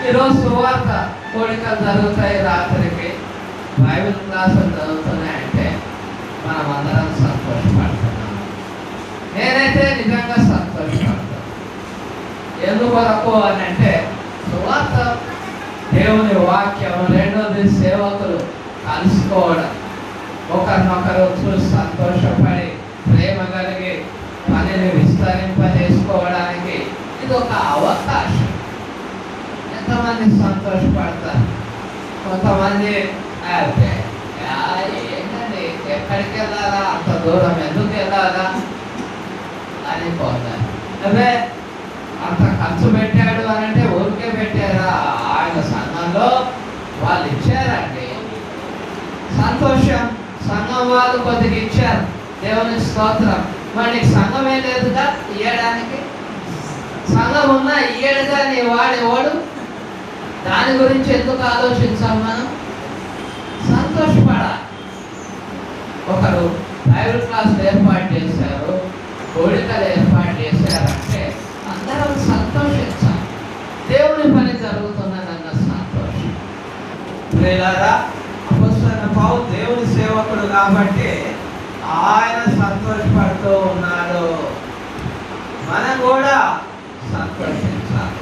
ఈరోజు సువార్త కోడికలు జరుగుతాయి, రాత్రికి బైబిల్ క్లాసులు జరుగుతున్నాయంటే మనం అందరం సంతోషపడుతున్నాం. నేనైతే నిజంగా సంతోషపడతాను. ఎందుకొరకు అని అంటే సువార్త దేవుని వాక్యం, రెండోది సేవకులు కలుసుకోవడం, ఒకరినొకరు చూసి సంతోషపడి ప్రేమ కలిగి పనిని విస్తరింపజేసుకోవడానికి ఇది ఒక అవకాశం. ఎంతమంది సంతోషపడతారు? కొంతమంది ఏంటండి ఎక్కడికి వెళ్ళాలా, అంత దూరం ఎందుకు వెళ్ళాలా అని పోతారు. అదే అంత ఖర్చు పెట్టాడు అని అంటే ఊరికే పెట్టారా? ఆయన సంఘంలో వాళ్ళు ఇచ్చారండి, సంతోషం. సంఘం వాళ్ళు కొద్దిగా ఇచ్చారు, దేవుని స్తోత్రం. మరి సంఘమే లేదుగా ఇయ్యడానికి? సంఘం ఉన్నా ఇయ్యడుగా నీ వాడేవాడు. దాని గురించి ఎందుకు ఆలోచించాం మనం? సంతోషపడాలి. ఒకరు బైబిల్ క్లాస్ ఏర్పాటు చేశారు, కోడికలు ఏర్పాటు చేశారంటే అందరం సంతోషించాలి. దేవుని పని జరుగుతున్నదన్న సంతోషం. ప్రియులారా, అపొస్తలుడైన పౌలు దేవుని సేవకుడు కాబట్టి ఆయన సంతోషపడుతూ ఉన్నాడు. మనం కూడా సంతోషించాలి.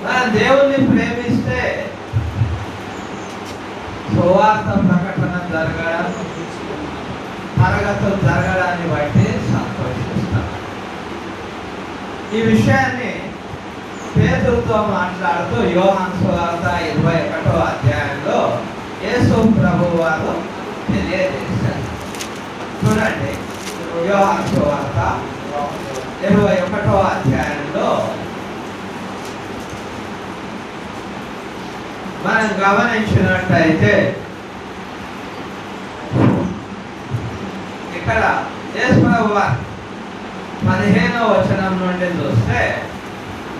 మనం దేవుణ్ణి ప్రేమిస్తే సువార్త ప్రకటన జరగడం, తరగతులు జరగడాన్ని బట్టి సంతోషిస్తాం. ఈ విషయాన్ని పేతురుతో మాట్లాడుతూ యోహాను సువార్త 21వ అధ్యాయంలో యేసు ప్రభువు వారు తెలియజేశారు. చూడండి, యోహాను సువార్త 21వ అధ్యాయంలో మనం గమనించినట్టయితే ఇక్కడ యేసు ప్రభువు వారు 15వ వచనం నుండి చూస్తే,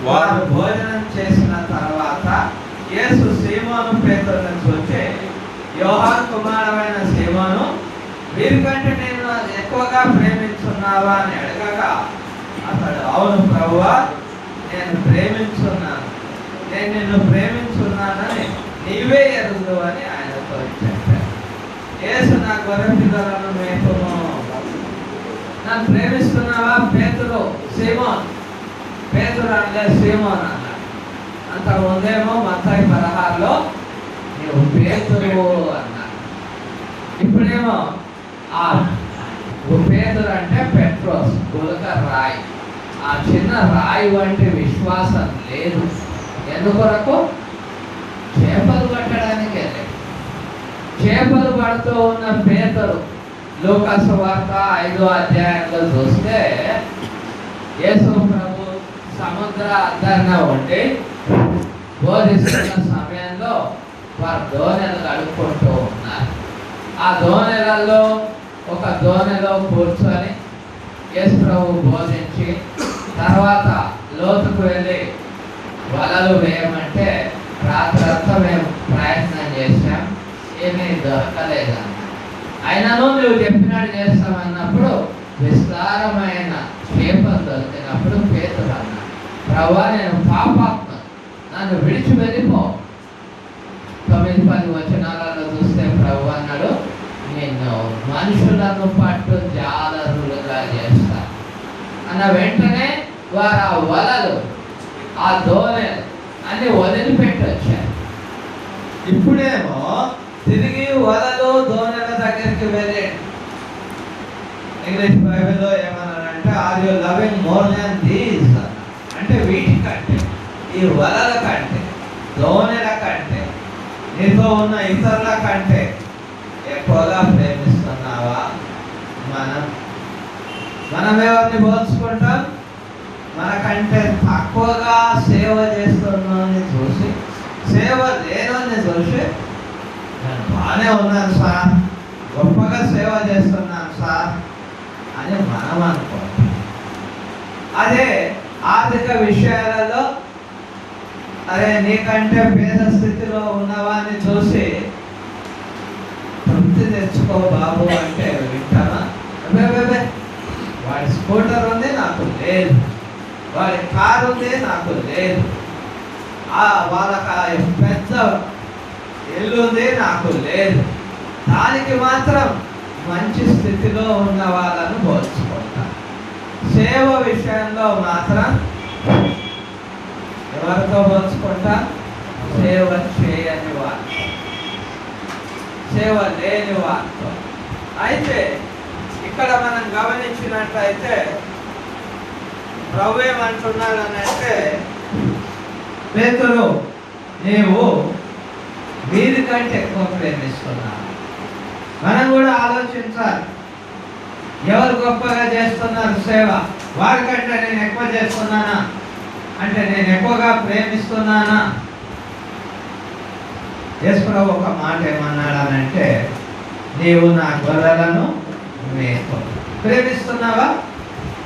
వారు భోజనం చేసిన తర్వాత యేసు సీమోను పేతురును చూచి, యోహాను కుమారుడైన సీమోను, వీరికంటే నేను ఎక్కువగా ప్రేమించున్నావా అని అడగగా అతడు, అవును ప్రభువా, నేను ప్రేమించున్నాను, నేను నిన్ను ప్రేమించున్నానని నీవే ఎరుగు అని ఆయనతో చెప్పాను. యేసు, నా గొర్రె పిల్లలను మేపుము. నన్ను ప్రేమిస్తున్నావా పేతురు? సీమోన్, పేతురు అంటే సీమోన్ అన్నాడు. అంతకుముందేమో మత్తయి 16లో నీవు పేతురు అన్నాడు. ఇప్పుడేమో ఆ పేతురు అంటే పెట్రోస్, గులక రాయి. ఆ చిన్న రాయి వంటి విశ్వాసం లేదు. ఎందుకొరకు? చేపలు పట్టడానికి వెళ్ళాడు. చేపలు పడుతూ ఉన్న పేతురు లూకా సువార్త 5వ అధ్యాయంలో చూస్తే, యేసు ప్రభు సముద్ర అద్దరిన ఉండి బోధిస్తున్న సమయంలో వారు దోణెలు గడుపుకుంటూ ఉన్నారు. ఆ దోణెలలో ఒక దోణెలో కూర్చొని యేసు ప్రభు బోధించి తర్వాత లోతుకు వెళ్ళి వలలు వేయమంటే రాత్రంతా మేము ప్రయత్నం చేశాం, ఏమీ దొరకలేదన్న. అయినను నువ్వు చెప్పినట్టు చేస్తామన్నప్పుడు విస్తారమైన చేపలు దొరికినప్పుడు పేతురు అన్నాడు, ప్రభువా, నేను పాపాత్మ, నన్ను విడిచి వెళ్ళిపో. 9-10 వచనాలలో చూస్తే ప్రభు అన్నాడు, నేను మనుషులను పట్టు జాలరులుగా చేస్తా అన్న వెంటనే వారు ఆ వలలు, ఆ దోణెలు అన్ని వదిలిపెట్టి వచ్చారు. ఇప్పుడేమో తిరిగి వలలు దోణెల దగ్గరికి వెళ్ళాడు. ఇంగ్లీష్ బైబిల్లో ఏమన్నారంటే, are you loving more than these, అంటే వీటి కంటే, ఈ వలల కంటే, దోణెల కంటే, నీతో ఉన్న ఇతరుల కంటే ఎక్కువగా ప్రేమిస్తున్నావా? మనం ఎవరిని పోల్చుకుంటాం? మనకంటే తక్కువగా సేవ చేస్తున్నామని చూసి, సేవ లేనని చూసి, నేను బాగానే ఉన్నాను సార్, గొప్పగా సేవ చేస్తున్నాను సార్ అని మనం అనుకోండి. అదే ఆర్థిక విషయాలలో, అరే నీకంటే పేద స్థితిలో ఉన్నవాన్ని చూసి తృప్తి తెచ్చుకో బాబు అంటే వింటామా? వాడి స్కూటర్ ఉంది, నాకు లేదు. వాడి కారు ఉంది, నాకు లేదు. వాళ్ళకి ఆ పెద్ద ఇల్లు ఉంది, నాకు లేదు. దానికి మాత్రం మంచి స్థితిలో ఉన్న వాళ్ళను పోల్చుకుంటారు. సేవ విషయంలో మాత్రం ఎవరితో పోల్చుకుంటా? సేవ చేయని వారితో, సేవ లేని వారితో. అయితే ఇక్కడ మనం గమనించినట్లయితే ప్రభు ఏమంటున్నాడనంటే, పేతురు నీవు వీరికంటే ఎక్కువ ప్రేమిస్తున్నావు. మనం కూడా ఆలోచించాలి, ఎవరు గొప్పగా చేస్తున్నారు సేవ? వారికంటే నేను ఎక్కువ చేస్తున్నానా? అంటే నేను ఎక్కువగా ప్రేమిస్తున్నానా? యేసు ప్రభు ఒక మాట ఏమన్నాడనంటే, నీవు నా గొర్రెలను మేపు. ప్రేమిస్తున్నావా?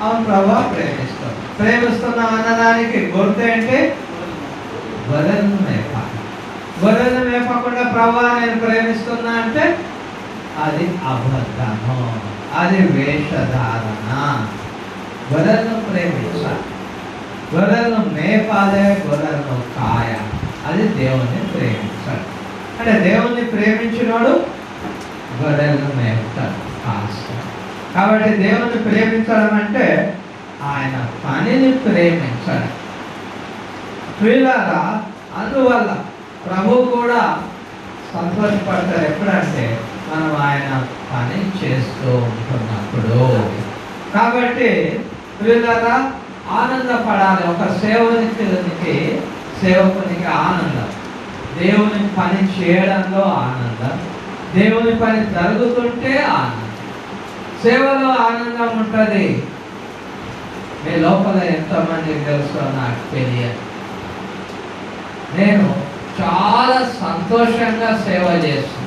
అవును ప్రభు, ప్రేమిస్తావు. ప్రేమిస్తున్నావు అన్నదానికి గుర్తు ఏంటి? గొర్రెలను మేపాలి. గొర్రెలను మేపకుండా ప్రభు నేను ప్రేమిస్తున్నా అంటే అది అబద్ధము, అది వేషధారణ. గొర్రెలను ప్రేమించాలి, గొర్రెలను మేపాలే, గొర్రెలను కాయ. అది దేవుణ్ణి ప్రేమించాలి. అంటే దేవుణ్ణి ప్రేమించినోడు గొర్రెలను మేపుతాడు, కాస్తాడు. కాబట్టి దేవుణ్ణి ప్రేమించడం అంటే ఆయన పనిని ప్రేమించడం. ప్రియులారా, అందువల్ల ప్రభు కూడా సంతోషపడతారు ఎప్పుడంటే మనం ఆయన పని చేస్తూ ఉంటున్నప్పుడు. కాబట్టి ప్రియులారా, ఆనందపడాలి. ఒక సేవకునికి ఆనందం, దేవుని పని చేయడంలో ఆనందం, దేవుని పని జరుగుతుంటే ఆనందం, సేవలో ఆనందం ఉంటుంది. మీ లోపల ఎంతమందికి తెలుసో నాకు తెలియదు. నేను చాలా సంతోషంగా సేవ చేస్తున్నాను.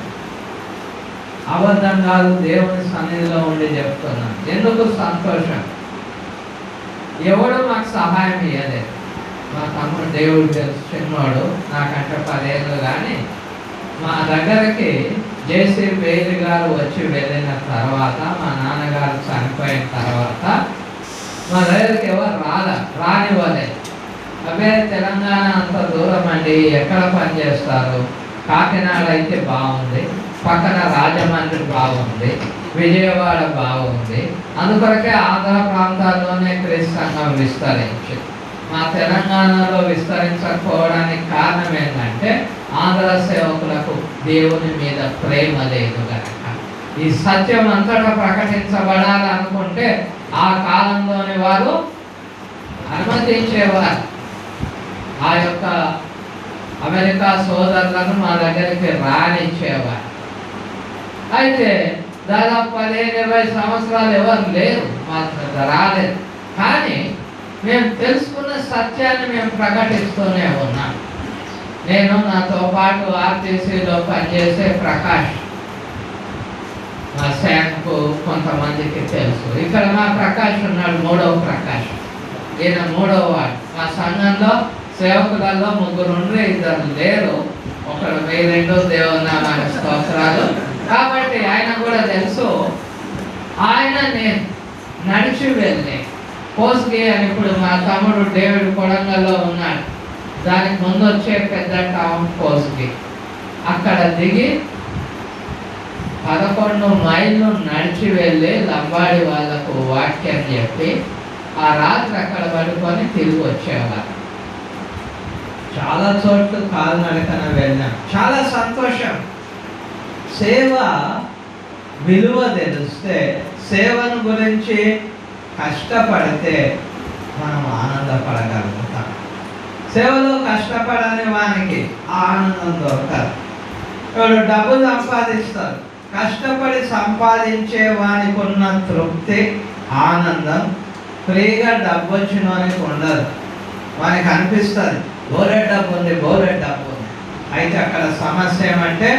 అబద్ధం కాదు, దేవుని సన్నిధిలో ఉండి చెప్తున్నాను. ఎందుకు సంతోషం? ఎవడు మాకు సహాయం ఇవ్వలేదు. మా తమ్ముడు దేవుడు తెలుసు, చిన్నవాడు, నాకంటే 10 ఏళ్ళు. కానీ మా దగ్గరకి జేసీ వేలు గారు వచ్చి వెళ్ళిన తర్వాత, మా నాన్నగారు చనిపోయిన తర్వాత మా దగ్గరికి ఎవరు రానివ్వలేదు. అవే తెలంగాణ అంత దూరం అండి, ఎక్కడ పని చేస్తారు? కాకినాడ అయితే బాగుంది, పక్కన రాజమండ్రి బాగుంది, విజయవాడ బాగుంది. అందుకొరకే ఆంధ్ర ప్రాంతాల్లోనే క్రీస్తు సంఘం విస్తరించి, మా తెలంగాణలో విస్తరించకపోవడానికి కారణం ఏంటంటే ఆంధ్ర సేవకులకు దేవుని మీద ప్రేమ లేదు కనుక. ఈ సత్యం అంతటా ప్రకటించబడాలి అనుకుంటే ఆ కాలంలోని వారు అనుమతించేవారు. ఆ యొక్క అమెరికా సోదరులను మా దగ్గరికి రానిచ్చేవారు. అయితే దాదాపు 15-20 సంవత్సరాలు ఎవరు లేరు, మా రాలేదు. కానీ మేము తెలుసుకున్న సత్యాన్ని మేము ప్రకటిస్తూనే ఉన్నాం. నేను, నాతో పాటు ఆర్టీసీలో పనిచేసే ప్రకాష్, మా శాంకు కొంతమందికి తెలుసు. ఇక్కడ మా ప్రకాష్ ఉన్నాడు, 3వ ప్రకాష్. ఈయన 3వ వాడు. మా సంఘంలో సేవకులలో 3 ఉండ్రి, 2 లేరు. ఒకడు వేరెండు దేవునామాని స్తోత్రాలు. కాబట్టి ఆయన కూడా తెలుసు. ఆయన నేను నడిచి వెళ్ళే కోస్గి అని, ఇప్పుడు మా తమ్ముడు డేవిడ్ కొడంగల్లో ఉన్నాడు, దానికి ముందు వచ్చే పెద్ద టౌన్ కోస్గి. అక్కడ దిగి 11 మైళ్ళు నడిచి వెళ్ళి లంబాడి వాళ్ళకు వాక్యం చెప్పి ఆ రాత్రి అక్కడ పడుకొని తిరిగి వచ్చేవారు. చాలా చోట్ల కాలినడకన వెళ్ళాం. చాలా సంతోషం. సేవ విలువ తెలిస్తే, సేవను గురించి కష్టపడితే మనం ఆనందపడగలుగుతాం. సేవలో కష్టపడని వానికి ఆనందం దొరకదు. ఇప్పుడు డబ్బు సంపాదిస్తారు, కష్టపడి సంపాదించే వానికి ఉన్న తృప్తి, ఆనందం ఫ్రీగా డబ్బు వచ్చిన వానికి ఉండదు. వానికి అనిపిస్తుంది బోరే డబ్బు ఉంది, బోరే డబ్బు ఉంది. అయితే అక్కడ సమస్య ఏమంటే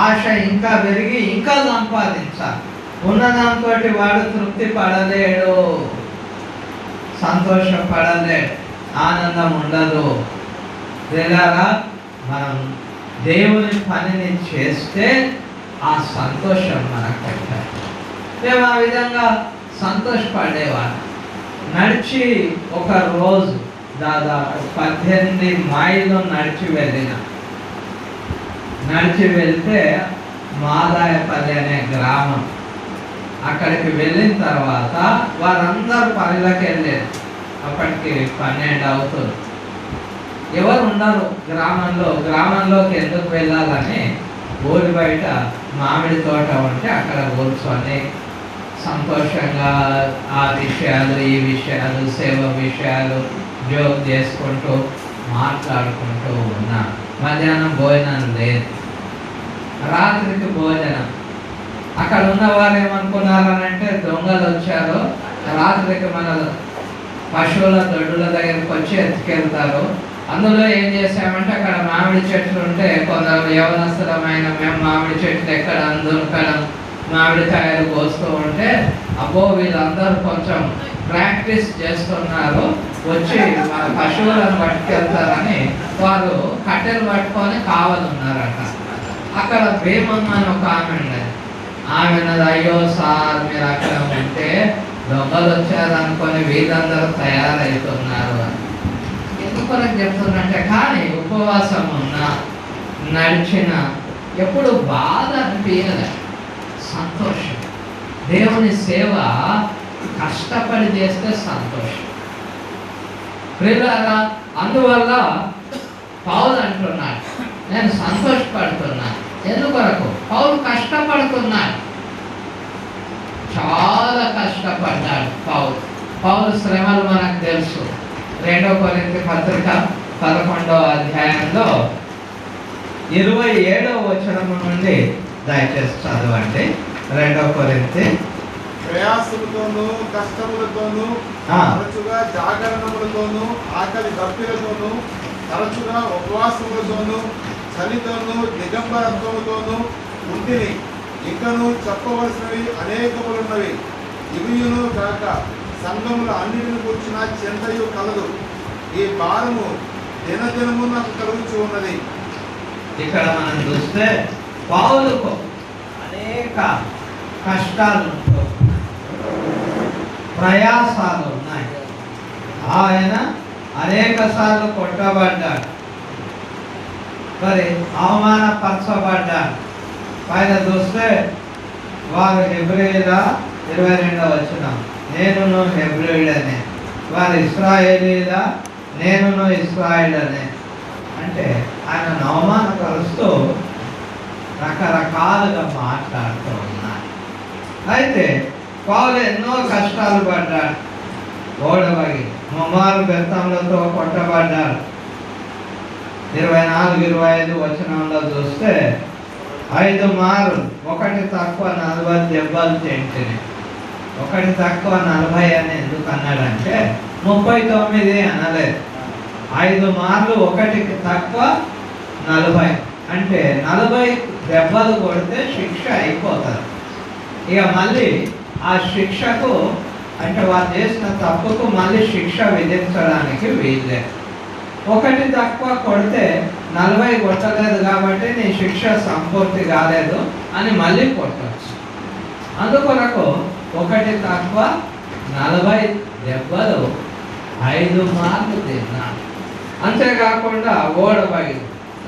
ఆశ ఇంకా పెరిగి ఇంకా సంపాదించాలి. ఉన్నదాంతో వాడు తృప్తి పడలేడు, సంతోషపడలేడు, ఆనందం ఉండదు. తెలియాలా, మనం దేవుని పనిని చేస్తే ఆ సంతోషం మనకు పెట్టాలి. మేము ఆ విధంగా సంతోషపడేవాడు. నడిచి ఒక రోజు దాదాపు 18 మైళ్ళు నడిచి వెళ్తే మాదాయపల్లి అనే గ్రామం. అక్కడికి వెళ్ళిన తర్వాత వారందరూ పనిలోకి వెళ్ళారు. అప్పటికి 12 అవుతుంది. ఎవరు ఉండరు గ్రామంలోకి ఎందుకు వెళ్ళాలని ఊరి బయట మామిడి తోట ఉంటే అక్కడ కూర్చొని సంతోషంగా ఆ విషయాలు ఈ విషయాలు సేవ విషయాలు జోక్ చేసుకుంటూ మాట్లాడుకుంటూ ఉన్నా. మధ్యాహ్నం భోజనం లేదు, రాత్రికి భోజనం. అక్కడ ఉన్నవారు ఏమనుకున్నారనంటే దొంగలు వచ్చారు, రాత్రికి మన పశువుల దొడ్డుల దగ్గరికి వచ్చి ఎత్తుకెళ్తారు. అందులో ఏం చేసామంటే అక్కడ మామిడి చెట్లు ఉంటే కొందరు యవనస్తులమైన మేము మామిడి చెట్లు ఎక్కడ అందుకడం మామిడికాయలు కోస్తూ ఉంటే అబ్బో వీళ్ళందరూ కొంచెం ప్రాక్టీస్ చేస్తున్నారు, వచ్చి మన పశువులను పట్టుకెళ్తారని వారు కట్టెలు పట్టుకొని కావాలన్నారట. అక్కడ భీమమ్మ అని ఒక ఆమె ఉండేది. ఆమె అయ్యో సార్ మీరు అక్కడ ఉంటే దొంగలు వచ్చారనుకొని వీళ్ళందరూ తయారవుతున్నారు అని. ఎందుకు చెప్తున్నట్టే కానీ ఉపవాసం ఉన్నా నడిచిన ఎప్పుడు బాధ అనిపించలే, సంతోషం. దేవుని సేవ కష్టపడి చేస్తే సంతోషం. ప్రియులారా, అందువల్ల పౌలు అంటున్నాడు నేను సంతోషపడుతున్నాను. ఎందుకొరకు? పౌలు కష్టపడుతున్నాడు, చాలా కష్టపడ్డాడు పౌలు శ్రమలు మనకు తెలుసు. 2 కొరింథీ పత్రిక 11వ అధ్యాయంలో 27వ వచనం నుండి దయచేసి చదవండి. 2 కొరింథీ. ప్రయాసముతోనూ కష్టములతోనూ తరచుగా జాగరణములతోనూ ఆకలి దప్పిలతోనూ తరచుగా ఉపవాసములతోనూ చలితోనూ దిగంబరత్వముతోనూ ఉంటిని. ఇంకనూ చెప్పవలసినవి అనేకములున్నవి. ఇవియును కాక సంఘముల అన్నిటిని కూర్చున్న చింతయు కలదు. ఈ భారము దినదినము నాకు కలుగుతూ ఉన్నది. ఇక్కడ మనం చూస్తే పౌలుకు అనేక కష్టాలు ప్రయాసాలు ఉన్నాయి. ఆయన అనేక సార్లు కొట్టబడ్డాడు, మరి అవమానపరచబడ్డాడు. పైన చూస్తే వారు హెబ్రీయుల 22వ వచనం నేనును హెబ్రీయుడనే, వారు ఇశ్రాయేలీల నేనును ఇశ్రాయేలనే. అంటే ఆయన అవమానపరుస్తూ రకరకాలుగా మాట్లాడుతూ ఉన్నారు. అయితే పౌలు ఎన్నో కష్టాలు పడ్డాడు. ఓడవగి ముమ్మారు బెత్తంలతో కొట్టబడ్డాడు. 24-25 వచనంలో చూస్తే 5 మారు, ఒకటి తక్కువ 40 దెబ్బలు తింటిని. ఒకటి తక్కువ 40 అని ఎందుకు అన్నాడంటే 39 అనలేదు. 5 మార్లు ఒకటికి తక్కువ 40 అంటే 40 దెబ్బలు కొడితే శిక్ష అయిపోతారు. ఇక మళ్ళీ ఆ శిక్షకు అంటే వారు చేసిన తప్పుకు మళ్ళీ శిక్ష విధించడానికి వీలే. ఒకటి తక్కువ కొడితే 40 కొట్టలేదు కాబట్టి నీ శిక్ష సంపూర్తి కాలేదు అని మళ్ళీ కొట్టవచ్చు. అందుకొరకు ఒకటి తక్కువ 40 దెబ్బలు 5 మార్లు తిన్నాడు. అంతేకాకుండా ఓడబడి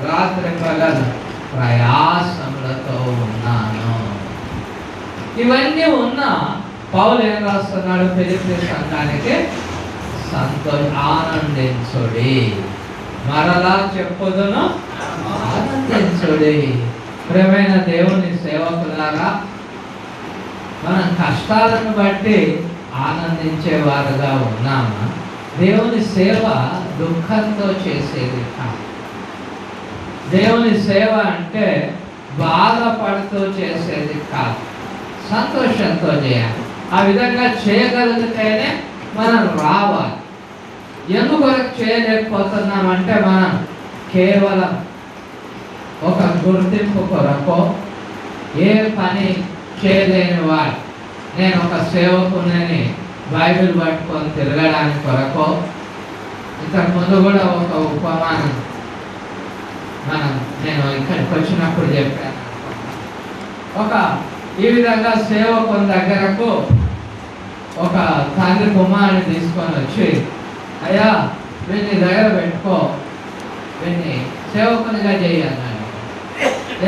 రాత్రి పగలు ప్రయాసములతో ఉన్నాను. ఇవన్నీ ఉన్నా పౌలు ఏం రాస్తున్నాడు ఫిలిప్పీ సంఘానికి? ఆనందించుడి, మరలా చెప్పుదును ఆనందించుడి. ప్రియమైన దేవుని సేవకులారా, మనం కష్టాలను బట్టి ఆనందించేవారుగా ఉన్నామా? దేవుని సేవ దుఃఖంతో చేసేది కాదు. దేవుని సేవ అంటే బాధపడుతూ చేసేది కాదు, సంతోషంతో చేయాలి. ఆ విధంగా చేయగలిగితేనే మనం రావాలి. ఎందుకొరకు చేయలేకపోతున్నామంటే మనం కేవలం ఒక గుర్తింపు కొరకు ఏ పని చేయలేని వాడు, నేను ఒక సేవకునని బైబిల్ పట్టుకొని తిరగడానికి కొరకు. ఇంతకుముందు కూడా ఒక ఉపమానం నేను ఇక్కడికి వచ్చినప్పుడు చెప్పాను. ఈ విధంగా సేవకుని దగ్గరకు ఒక తండ్రి కుమారుని తీసుకొని వచ్చి, అయ్యా వీడిని దగ్గర పెట్టుకో, వీడిని సేవకునిగా చేయాలన్నాడు.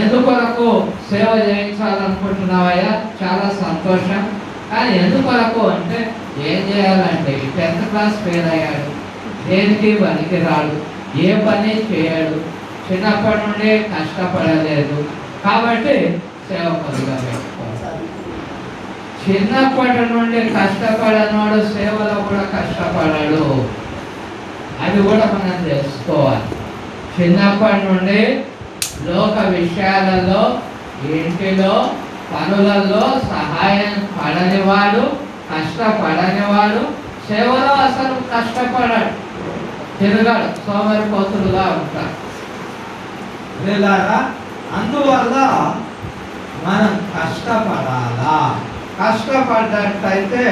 ఎందుకొరకు సేవ చేయించాలనుకుంటున్నావయ్యా? చాలా సంతోషం. కానీ ఎందుకొరకు అంటే ఏం చేయాలంటే 10th క్లాస్ ఫెయిల్ అయ్యాడు, దేనికి పనికి రాడు, ఏ పని చేయడు, చిన్నప్పటి నుండి కష్టపడలేదు, కాబట్టి సేవకునిగా పెట్టుకో. చిన్నప్పటి నుండి కష్టపడనోడు సేవలో కూడా కష్టపడడు. అది కూడా మనం తెలుసుకోవాలి. చిన్నప్పటి నుండి లోక విషయాలలో, ఇంటిలో పనులలో సహాయం పడనివాడు, కష్టపడనివాడు సేవలో అసలు కష్టపడాడు, తిరగాడు, సోమరిపోతులుగా ఉంటాడు. వీళ్ళారా, అందువల్ల మనం కష్టపడాలా. కష్టపడ్డట్టయితే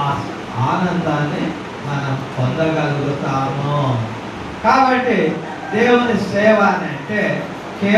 ఆ ఆనందాన్ని మనం పొందగలుగుతాము. కాబట్టి దేవుని సేవ అని అంటే